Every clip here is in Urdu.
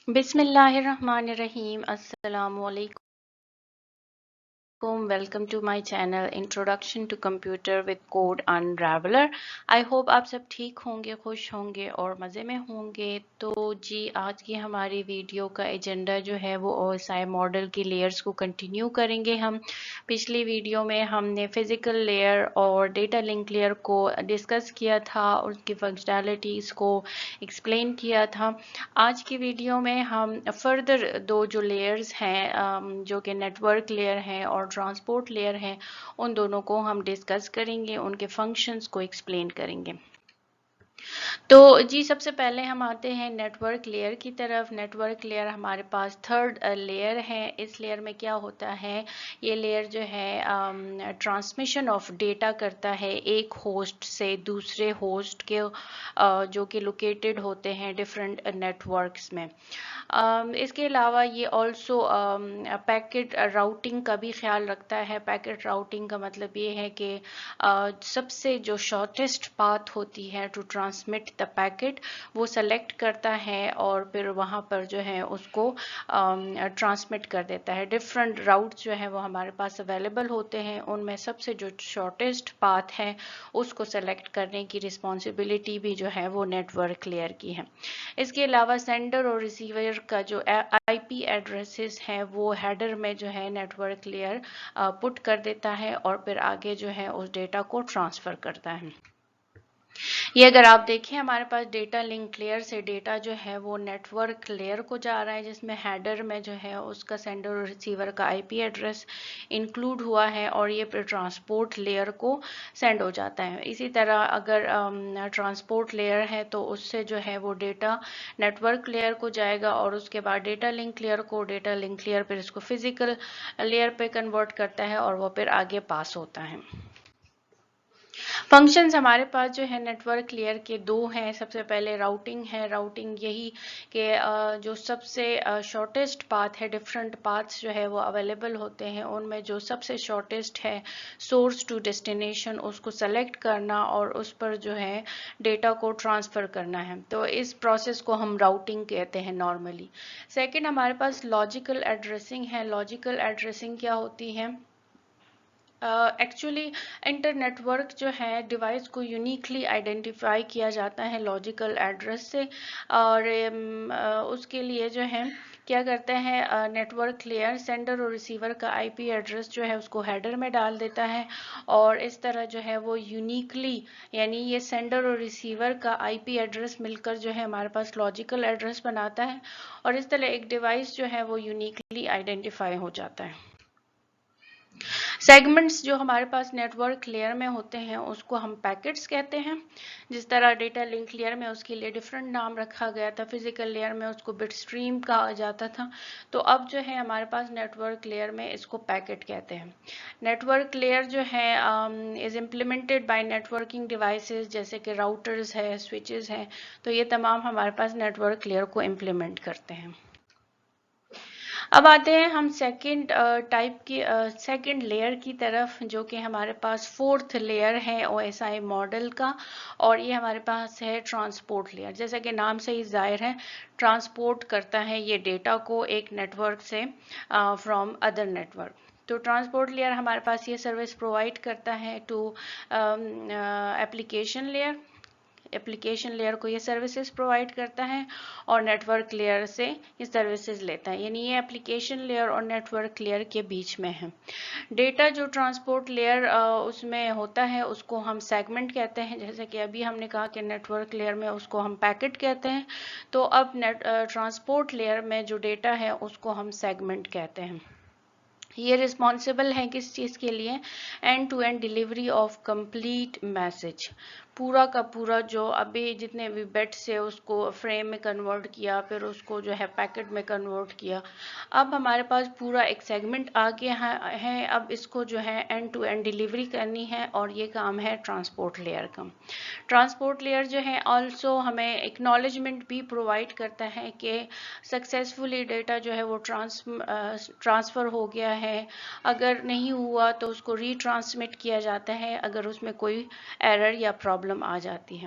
بسم اللہ الرحمن الرحیم السلام علیکم welcome to my channel introduction to computer with code enroller. I hope آپ سب ٹھیک ہوں گے، خوش ہوں گے اور مزے میں ہوں گے. تو جی آج کی ہماری ویڈیو کا ایجنڈا جو ہے وہ او ایس آئی ماڈل کی لیئرز کو کنٹینیو کریں گے. ہم پچھلی ویڈیو میں ہم نے فزیکل لیئر اور ڈیٹا لنک لیئر کو ڈسکس کیا تھا، اس کی فنکشنالٹیز کو ایکسپلین کیا تھا. آج کی ویڈیو میں ہم فردر دو جو لیئرز ہیں جو کہ نیٹ ورک لیئر ہیں اور ٹرانسپورٹ لیئر ہے، ان دونوں کو ہم ڈسکس کریں گے، ان کے فنکشنز کو ایکسپلین کریں گے. تو جی سب سے پہلے ہم آتے ہیں نیٹ ورک لیئر کی طرف. نیٹ ورک لیئر ہمارے پاس تھرڈ لیئر ہے. اس لیئر میں کیا ہوتا ہے، یہ لیئر جو ہے ٹرانسمیشن آف ڈیٹا کرتا ہے ایک ہوسٹ سے دوسرے ہوسٹ کے جو کہ لوکیٹڈ ہوتے ہیں ڈفرینٹ نیٹ ورکس میں. اس کے علاوہ یہ آلسو پیکٹ راؤٹنگ کا بھی خیال رکھتا ہے. پیکٹ راؤٹنگ کا مطلب یہ ہے کہ سب سے جو شارٹیسٹ پاتھ ہوتی ہے ٹو ٹرانسمٹ دا پیکٹ وہ سلیکٹ کرتا ہے اور پھر وہاں پر جو ہے اس کو ٹرانسمٹ کر دیتا ہے. ڈفرینٹ راؤٹس جو ہے وہ ہمارے پاس اویلیبل ہوتے ہیں، ان میں سب سے جو شارٹیسٹ پاتھ ہے اس کو سلیکٹ کرنے کی رسپانسبلٹی بھی جو ہے وہ نیٹ ورک لیئر کی ہے. اس کے علاوہ سینڈر اور ریسیور کا جو آئی پی ایڈریسز ہیں وہ ہیڈر میں جو ہے نیٹ ورک لیئر پٹ کر دیتا ہے اور پھر آگے جو ہے اس ڈیٹا کو ٹرانسفر کرتا ہے. یہ اگر آپ دیکھیں ہمارے پاس ڈیٹا لنک لیئر سے ڈیٹا جو ہے وہ نیٹ ورک لیئر کو جا رہا ہے، جس میں ہیڈر میں جو ہے اس کا سینڈر اور ریسیور کا آئی پی ایڈریس انکلوڈ ہوا ہے اور یہ پھر ٹرانسپورٹ لیئر کو سینڈ ہو جاتا ہے. اسی طرح اگر ٹرانسپورٹ لیئر ہے تو اس سے جو ہے وہ ڈیٹا نیٹ ورک لیئر کو جائے گا اور اس کے بعد ڈیٹا لنک لیئر پھر اس کو فزیکل لیئر پہ کنورٹ کرتا ہے اور وہ پھر آگے پاس ہوتا ہے. فنکشنز ہمارے پاس جو ہے نیٹ ورک لیئر کے دو ہیں. سب سے پہلے راؤٹنگ ہے. راؤٹنگ یہی کہ جو سب سے شارٹیسٹ پاتھ ہے، ڈفرینٹ پاتھس جو ہے وہ اویلیبل ہوتے ہیں، ان میں جو سب سے شارٹیسٹ ہے سورس ٹو ڈیسٹینیشن اس کو سلیکٹ کرنا اور اس پر جو ہے ڈیٹا کو ٹرانسفر کرنا ہے. تو اس پروسیس کو ہم راؤٹنگ کہتے ہیں نارملی. سیکنڈ ہمارے پاس لاجیکل ایڈریسنگ ہے. لاجیکل ایڈریسنگ کیا ہوتی ہے؟ ایکچولی انٹرنیٹ ورک جو ہے ڈیوائس کو یونیکلی آئیڈینٹیفائی کیا جاتا ہے لاجیکل ایڈریس سے، اور اس کے لیے جو ہے کیا کرتا ہے نیٹ ورک لیئر سینڈر اور ریسیور کا آئی پی ایڈریس جو ہے اس کو ہیڈر میں ڈال دیتا ہے اور اس طرح جو ہے وہ یونیکلی، یعنی یہ سینڈر اور ریسیور کا آئی پی ایڈریس مل کر جو ہے ہمارے پاس لاجیکل ایڈریس بناتا ہے اور اس طرح ایک ڈیوائس جو ہے وہ یونیکلی آئیڈینٹیفائی ہو جاتا ہے. سیگمنٹس جو ہمارے پاس نیٹ ورک لیئر میں ہوتے ہیں اس کو ہم پیکٹس کہتے ہیں. جس طرح ڈیٹا لنک لیئر میں اس کے لیے ڈفرینٹ نام رکھا گیا تھا، فزیکل لیئر میں اس کو بٹ اسٹریم کہا جاتا تھا، تو اب جو ہے ہمارے پاس نیٹ ورک لیئر میں اس کو پیکٹ کہتے ہیں. نیٹ ورک لیئر جو ہے is implemented by networking devices جیسے کہ راؤٹرز ہے، سوئچز ہیں، تو یہ تمام ہمارے پاس نیٹ ورک لیئر کو امپلیمنٹ کرتے ہیں. اب آتے ہیں ہم سیکنڈ ٹائپ کی سیکنڈ لیئر کی طرف، جو کہ ہمارے پاس فورتھ لیئر ہے او ایس آئی ماڈل کا، اور یہ ہمارے پاس ہے ٹرانسپورٹ لیئر. جیسا کہ نام سے ہی ظاہر ہے ٹرانسپورٹ کرتا ہے یہ ڈیٹا کو ایک نیٹ ورک سے فرام ادر نیٹ ورک. تو ٹرانسپورٹ لیئر ہمارے پاس یہ سروس پرووائڈ کرتا ہے to application layer. Application layer کو یہ سروسز پرووائڈ کرتا ہے اور نیٹ ورک لیئر سے یہ سروسز لیتا ہے، یعنی یہ ایپلیکیشن لیئر اور نیٹ ورک لیئر کے بیچ میں ہے. ڈیٹا جو ٹرانسپورٹ لیئر اس میں ہوتا ہے اس کو ہم سیگمنٹ کہتے ہیں، جیسے کہ ابھی ہم نے کہا کہ نیٹ ورک لیئر میں اس کو ہم پیکٹ کہتے ہیں، تو اب ٹرانسپورٹ لیئر میں جو ڈیٹا ہے اس کو ہم سیگمنٹ کہتے ہیں. یہ رسپانسبل ہے کس چیز کے لیے؟ End to end delivery of complete message. پورا کا پورا جو ابھی جتنے بھی بیٹ سے اس کو فریم میں کنورٹ کیا، پھر اس کو جو ہے پیکٹ میں کنورٹ کیا، اب ہمارے پاس پورا ایک سیگمنٹ آ گیا ہے. اب اس کو جو ہے اینڈ ٹو اینڈ ڈیلیوری کرنی ہے اور یہ کام ہے ٹرانسپورٹ لیئر کا. ٹرانسپورٹ لیئر جو ہے آلسو ہمیں ایکنالجمنٹ بھی پرووائڈ کرتا ہے کہ سکسیزفلی ڈیٹا جو ہے وہ ٹرانسفر ہو گیا ہے. اگر نہیں ہوا تو اس کو ری ٹرانسمٹ کیا جاتا ہے اگر اس میں کوئی ایرر یا پرابلم آ جاتی ہے.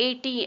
80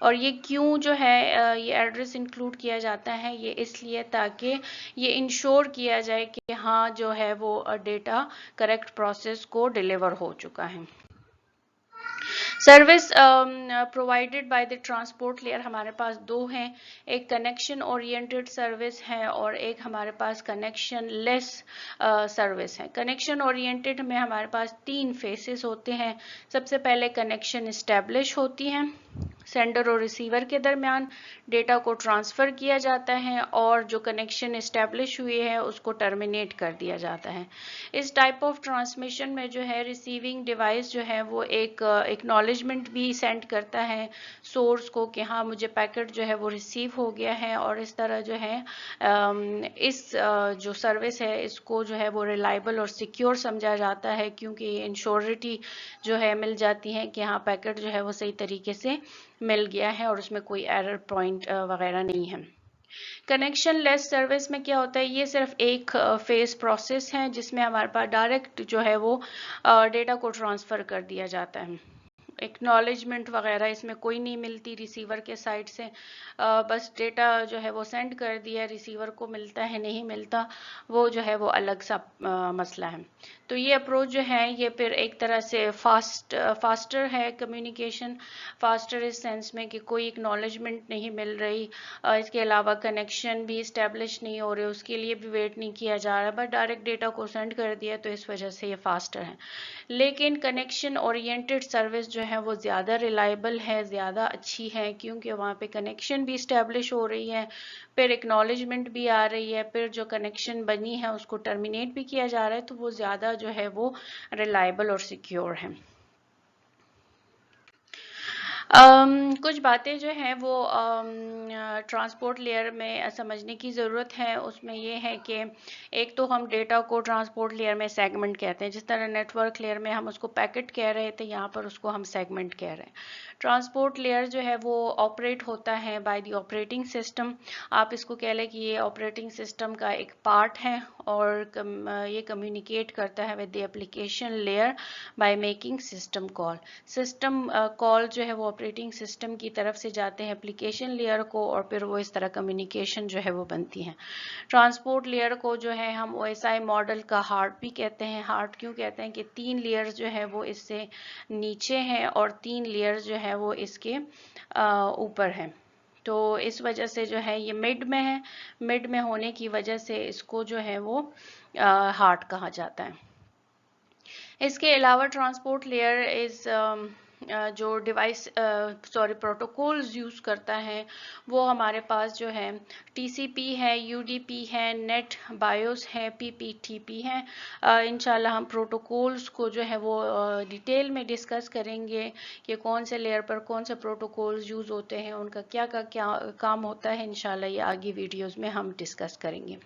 اور یہ کیوں جو ہے یہ ایڈریس انکلوڈ کیا جاتا ہے، یہ اس لیے تاکہ یہ انشور کیا جائے کہ ہاں جو ہے وہ ڈیٹا کریکٹ پروسیس کو ڈیلیور ہو چکا ہے۔ Service provided by the transport layer ہمارے پاس دو ہیں، ایک کنیکشن اورینٹڈ سروس ہے اور ایک ہمارے پاس کنیکشن لیس سروس ہے۔ کنیکشن اورینٹڈ میں ہمارے پاس 3 فیسز ہوتے ہیں۔ سب سے پہلے کنیکشن اسٹیبلش ہوتی ہیں، سینڈر اور ریسیور کے درمیان ڈیٹا کو ٹرانسفر کیا جاتا ہے اور جو کنیکشن اسٹیبلش ہوئی ہے اس کو ٹرمینیٹ کر دیا جاتا ہے۔ اس ٹائپ آف ٹرانسمیشن میں جو ہے ریسیونگ ڈیوائس جو ہے وہ ایک ایکنالجمنٹ بھی سینڈ کرتا ہے سورس کو کہ ہاں مجھے پیکٹ جو ہے وہ ریسیو ہو گیا ہے، اور اس طرح جو ہے اس جو سروس ہے اس کو جو ہے وہ ریلائبل اور سیکیور سمجھا جاتا ہے، کیونکہ انشورٹی جو ہے مل جاتی ہے کہ ہاں پیکٹ جو ہے وہ صحیح طریقے سے مل گیا ہے اور اس میں کوئی ایرر پوائنٹ وغیرہ نہیں ہے۔ کنیکشن لیس سروس میں کیا ہوتا ہے، یہ صرف ایک فیز پروسیس ہے جس میں ہمارے پاس ڈائریکٹ جو ہے وہ ڈیٹا کو ٹرانسفر کر دیا جاتا ہے، ایکنالجمنٹ وغیرہ اس میں کوئی نہیں ملتی ریسیور کے سائڈ سے، بس ڈیٹا جو ہے وہ سینڈ کر دیا، ریسیور کو ملتا ہے نہیں ملتا وہ جو ہے وہ الگ سا مسئلہ ہے۔ تو یہ اپروچ جو ہے یہ پھر ایک طرح سے فاسٹر ہے کمیونیکیشن، فاسٹر اس سینس میں کہ کوئی ایکنالجمنٹ نہیں مل رہی، اس کے علاوہ کنیکشن بھی اسٹیبلش نہیں ہو رہے، اس کے لیے بھی ویٹ نہیں کیا جا رہا، بس ڈائریکٹ ڈیٹا کو سینڈ کر دیا، تو اس وجہ سے یہ فاسٹر ہے۔ لیکن کنیکشن اورینٹڈ سروس جو ہے وہ زیادہ ریلائبل ہے، زیادہ اچھی ہے، کیونکہ وہاں پہ کنیکشن بھی اسٹیبلش ہو رہی ہے، پھر ایکنالجمنٹ بھی آ رہی ہے، پھر جو کنیکشن بنی ہے اس کو ٹرمینیٹ بھی کیا جا رہا ہے، تو وہ زیادہ جو ہے وہ ریلائبل اور سیکیور ہے۔ کچھ باتیں جو ہیں وہ ٹرانسپورٹ لیئر میں سمجھنے کی ضرورت ہے، اس میں یہ ہے کہ ایک تو ہم ڈیٹا کو ٹرانسپورٹ لیئر میں سیگمنٹ کہتے ہیں، جس طرح نیٹ ورک لیئر میں ہم اس کو پیکٹ کہہ رہے تھے، یہاں پر اس کو ہم سیگمنٹ کہہ رہے ہیں۔ ٹرانسپورٹ لیئر جو ہے وہ آپریٹ ہوتا ہے بائی دی آپریٹنگ سسٹم، آپ اس کو کہہ لیں کہ یہ آپریٹنگ سسٹم کا ایک پارٹ ہے، اور یہ کمیونیکیٹ کرتا ہے with the application layer by making system call. System call جو ہے وہ آپریٹنگ سسٹم کی طرف سے جاتے ہیں اپلیکیشن لیئر کو، اور پھر وہ اس طرح کمیونیکیشن جو ہے وہ بنتی ہیں۔ ٹرانسپورٹ لیئر کو جو ہے ہم OSI ماڈل کا ہارٹ بھی کہتے ہیں۔ ہارٹ کیوں کہتے ہیں کہ 3 لیئرز جو ہے وہ اس سے نیچے ہیں اور 3 لیئرز جو ہے وہ اس کے اوپر ہیں، تو اس وجہ سے جو ہے یہ مڈ میں ہے، مڈ میں ہونے کی وجہ سے اس کو جو ہے وہ ہارٹ کہا جاتا ہے۔ اس کے علاوہ ٹرانسپورٹ لیئر جو ڈیوائس پروٹوکولز یوز کرتا ہے وہ ہمارے پاس جو ہے TCP ہے، UDP ہے، نیٹ بایوس ہے، PPTP ہے۔ انشاءاللہ ہم پروٹوکولز کو جو ہے وہ ڈیٹیل میں ڈسکس کریں گے کہ کون سے لیئر پر کون سے پروٹوکولز یوز ہوتے ہیں، ان کا کیا کام ہوتا ہے، انشاءاللہ یہ آگے ویڈیوز میں ہم ڈسکس کریں گے۔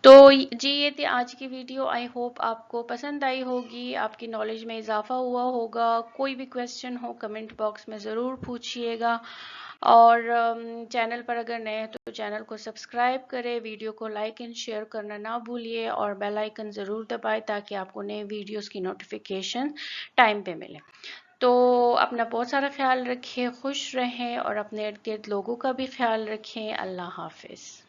تو جی یہ تھی آج کی ویڈیو، آئی ہوپ آپ کو پسند آئی ہوگی، آپ کی نالج میں اضافہ ہوا ہوگا۔ کوئی بھی کویسچن ہو کمنٹ باکس میں ضرور پوچھئے گا، اور چینل پر اگر نئے ہیں تو چینل کو سبسکرائب کریں، ویڈیو کو لائک اینڈ شیئر کرنا نہ بھولیے، اور بیل آئیکن ضرور دبائیں تاکہ آپ کو نئے ویڈیوز کی نوٹیفیکیشن ٹائم پہ ملے۔ تو اپنا بہت سارا خیال رکھیں، خوش رہیں، اور اپنے ارد گرد لوگوں کا بھی خیال رکھیں۔ اللہ حافظ۔